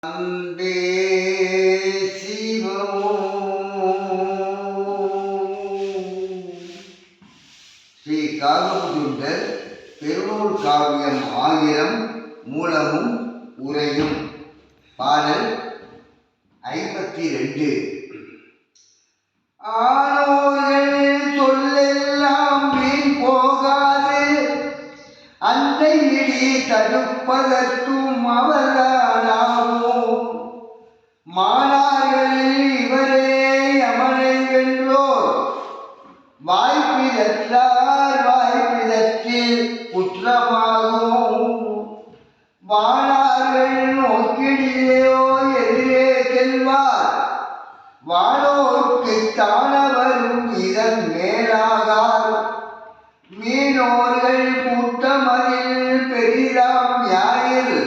அன்பே சிவமோ ஸ்ரீ காகபுஜுண்டர் பெருநூல் காவியம் 1000 மூலமும் உரையும் பாடல் 52. ஆனோர்கள் சொல்லெல்லாம் வீண் போகாது, அன்னை இடி தடுப்பதற்கும் அவர்தானாமோ. மாணார்களில் இவரே யமனை வென்றோர், வாய்ப்பிதற்றார் வாய்ப்பிதற்றில் குற்றமாகும். வாணார்கள் நோக்கிடியோ எதிரே செல்வார், வானோர்க்கு தானவரும் இதன் மேலாகார். மீனோர்கள் கூட்டமதில் பெரிதாம் ஞாயிறு,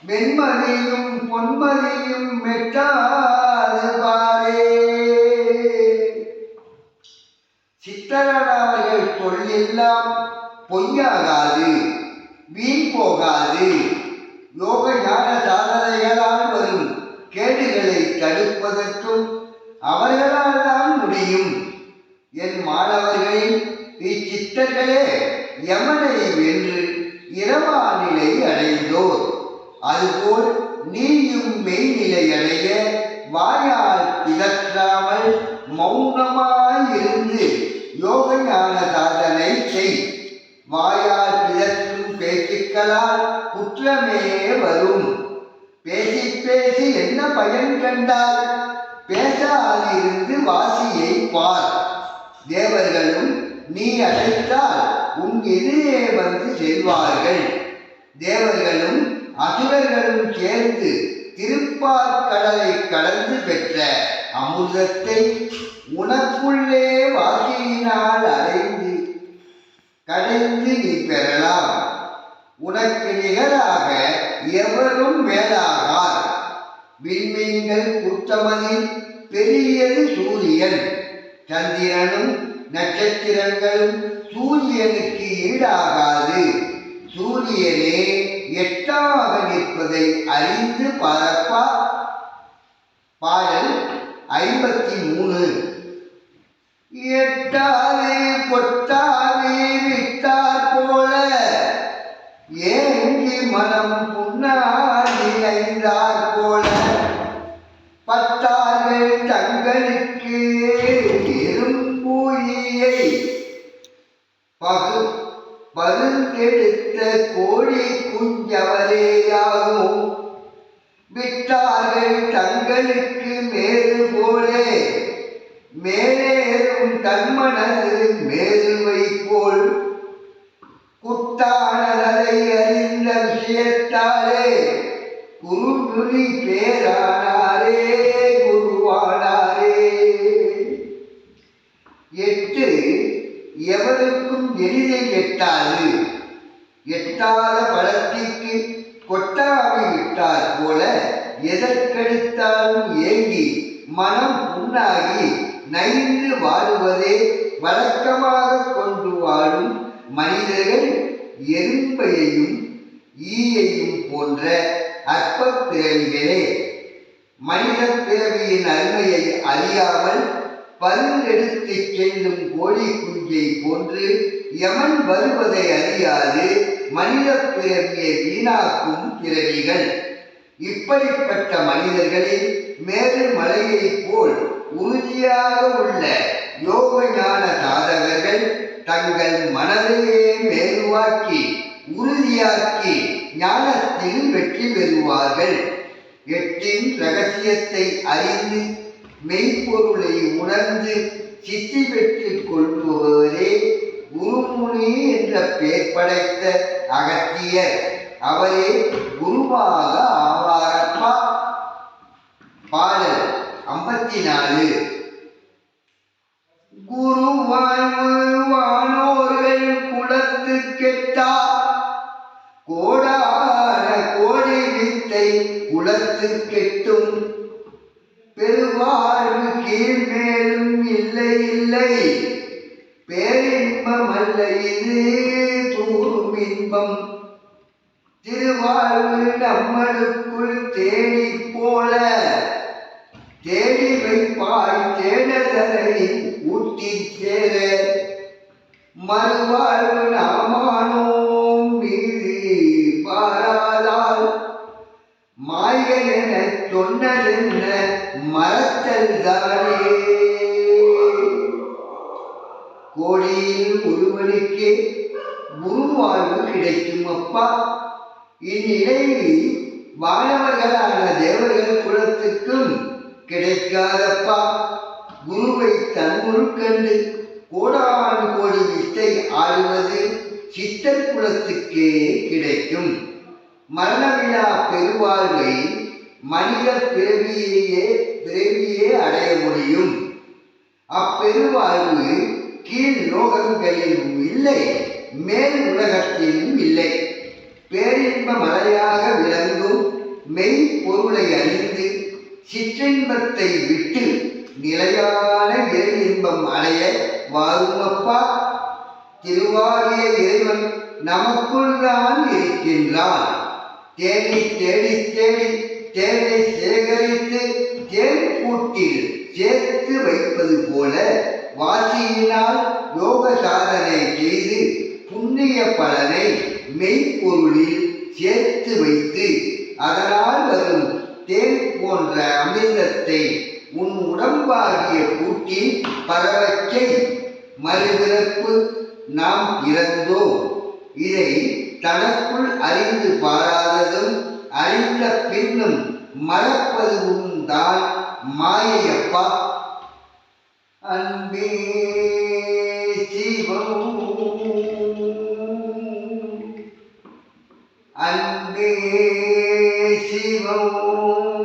வெண்மதியும் பொன்மதியும் மெட்டாது பாரே. சித்தரவர்கள் சொல்லெல்லாம் பொய்யாகாது, வீண் போகாது. யோக ஞான சாதனைகளால் வரும் கேடுகளை தடுப்பதற்கும் அவர்களால் தான் முடியும். என் மாணவர்களின் இச்சித்தர்களே யமனை வென்று இரவா நிலை அடைந்தோர். அதுபோல் நீயும் மெய்நிலை அடைய வாயால் பிதற்றாமல் மௌனமாயிருந்து யோக ஞான சாதனை செய். வாயால் பிதற்றும் பேச்சுக்களால் குற்றமே வரும். பேசி பேசி என்ன பயன் கண்டால், பேசாதிருந்து வாசியை பார். தேவர்களும் நீ அழைத்தால் உன் எதிரே வந்து செல்வார்கள். தேவர்களும் அசுரர்களும் சேர்ந்து திருப்பாற்கடலை கடந்து பெற்ற அமுதத்தை உனக்குள்ளே வாசியினால் அடைந்து கடைந்து நீ பெறலாம். உனக்கு நிகராக எவரும் மேலாகார். விண்மீன்கள் கூட்டமதில் பெரியது சூரியன், சந்திரனும் நட்சத்திரங்களும் சூரியனுக்கு ஈடாகாது. சூரியனே எட்டாக நிற்பதை அறிந்து பார்ப்பா. பாடல் 53. எட்டாவே கொட்டாவே விட்டார் போல, ஏங்கி மனம் புண்ணாடி ஐந்தார் போல, பத்தார்கள் தங்களுக்கு எறும்பூயை பருந்தெடுத்த கோழி குஞ்சவரேயாகும். விட்டார்கள் தங்களுக்கு மேறு போலே, மேலேறும் தன்மனது மேருவை போல். குட்டானதை அறிந்த விஷயத்தாலே குருநுனி பேரானாரே குருவானாரே. 8 எவருக்கும் எளிதில் எட்டாது. எட்டாத பழத்திற்கு கொட்டாவி விட்டார் போல, எதற்கெடுத்தாலும் ஏங்கி மனம் புண்ணாகி நைந்து வாழுவதே வழக்கமாக கொண்டு வாழும் மனிதர்கள் எறும்பையையும் ஈயையும் போன்ற அற்ப பிறவிகளே. மனித பிறவியின் அருமையை அறியாமல் பருந்தெடுத்து செல்லும் கோழி குஞ்சை போன்று யமன் வருவதை அறியாது மனித பிறவியை வீணாக்கும் பிறவிகள். இப்படிப்பட்ட மனிதர்களில் மேரு மலையை போல் உறுதியாக உள்ள யோக ஞான சாதகர்கள் தங்கள் மனதையே மேலுவாக்கி உறுதியாக்கி ஞானத்தில் வெற்றி பெறுவார்கள். 8 ரகசியத்தை அறிந்து மெய்ப்பொருளை உணர்ந்து சித்தி பெற்றுக் கொள்பவரே குருமுனி என்ற பெயர் படைத்த அகத்தியர். அவரே குருவாக ஆவாரப்பா. பாடல் 54. குரு வானோர்கள் குலத்து கெட்டார், கோடான கோடி வித்தை குலத்து கெட்டும். பெருவாழ்வு கீழ்மேலும் இல்லை இல்லை, பேரின்பம் அல்ல இது தூரும் இன்பம். திருவாழ்வு நம்மளுக்குள் தேடி மறுவாழ்வு நாமானோம் மீது பாராதால் மாயன் என சொன்னதென்ன மறத்தல் தானே. கோடியில் ஒருவனுக்கே குருவாழ்வு கிடைக்கும் அப்பா. இந்நிலையில் வானவர்களான தேவர்கள் குலத்துக்கும் கிடைக்காதப்பா. குருவை தன்முள் கண்டு கோடான் கோடி வித்தை ஆடுவது சித்தர் குலத்துக்கே கிடைக்கும். மரணமில்லா பெருவாழ்வை மனித பிறவியே அடைய முடியும். அப்பெருவாழ்வு கீழ் லோகங்களிலும் இல்லை, மேல் உலகத்திலும் இல்லை. பேரின்ப மலையாக விளங்கும் மெய் பொருளை அறிந்து சிற்றின்பத்தை விட்டு நிலையான இறை இன்பம் அடைய வாருமப்பா. திருவாகிய இறைவன் நமக்குள் தான் இருக்கின்றான். தேடி தேடி தேடி தேனை சேகரித்து தேன் கூட்டில் சேர்த்து வைப்பது போல வாசியினால் யோக சாதனை செய்து புண்ணிய பலனை மெய்ப்பொருளில் சேர்த்து வைத்து அதனால் வரும் தேன் போன்ற அமிர்தத்தை உன் உடம்பாகிய கூட்டில் பரவச்சை. மறுபிறப்பு நாம் இறந்தோம். இதை தனக்குள் அறிந்து பாராததும் அறிந்த பின்னும் மறப்பதும் தான் மாயையப்பா. அன்பே சிவம், அன்பே சிவம்.